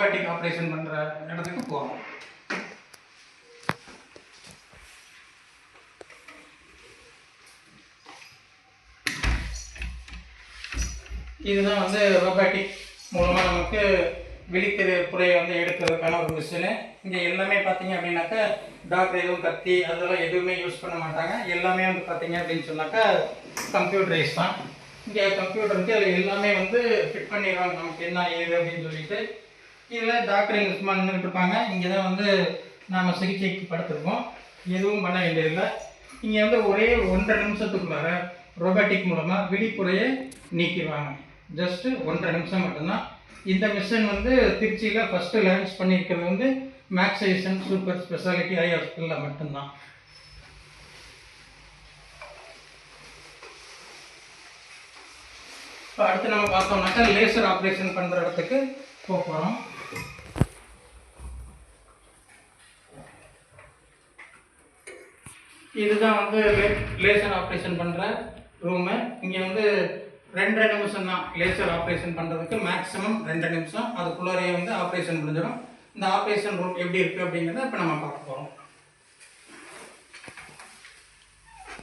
Robotic operation பண்ணுற இடத்துக்கு போகிறோம். இதுதான் வந்து ரோபோட்டிக் மூலமாக நமக்கு விழித்திரை புறையை வந்து எடுக்கிறதுக்கான ஒரு மிஷினு. இங்கே எல்லாமே பார்த்தீங்க அப்படின்னாக்கா டாக்டர் எதுவும் கத்தி அதெல்லாம் எதுவுமே யூஸ் பண்ண மாட்டாங்க. எல்லாமே வந்து பார்த்தீங்க அப்படின்னு சொன்னாக்கா கம்ப்யூட்டரைஸ் தான். இங்கே கம்ப்யூட்டருக்கு அதில் எல்லாமே வந்து ஃபிட் பண்ணிடுவாங்க நமக்கு என்ன ஏது அப்படின்னு சொல்லிட்டு. இதில் டாக்டர் இங்கே சும்மா நின்றுட்டு இருப்பாங்க. இங்கே தான் வந்து நாம் சிகிச்சைக்கு படுத்திருக்கோம். எதுவும் பண்ண வேண்டியதில்லை. இங்கே வந்து ஒரே 1.5 நிமிஷத்துக்குள்ளார ரோபோட்டிக் மூலமாக விழிப்புறையை நீக்கிடுவாங்க. ஜஸ்ட்டு 1.5 நிமிஷம் மட்டும்தான். இந்த மிஷின் வந்து திருச்சியில் ஃபஸ்ட்டு லான்ச் பண்ணியிருக்கிறது வந்து மேக்ஸைசன் சூப்பர் ஸ்பெஷாலிட்டி ஐ ஹாஸ்பிட்டலில் மட்டும்தான். இப்போ அடுத்து நம்ம பார்த்தோம்னாக்கா லேசர் ஆப்ரேஷன் பண்ணுற இடத்துக்கு போக போகிறோம். இதுதான் வந்து லேசர் ஆப்ரேஷன் பண்ணுற ரூமு. இங்கே வந்து 2.5 நிமிஷம் தான் லேசர் ஆப்ரேஷன் பண்ணுறதுக்கு, மேக்ஸிமம் 2 நிமிஷம். அதுக்குள்ளாரையே வந்து ஆப்ரேஷன் முடிஞ்சிடும். இந்த ஆப்ரேஷன் ரூம் எப்படி இருக்குது அப்படிங்கிறத இப்போ நம்ம பார்க்க போகிறோம்.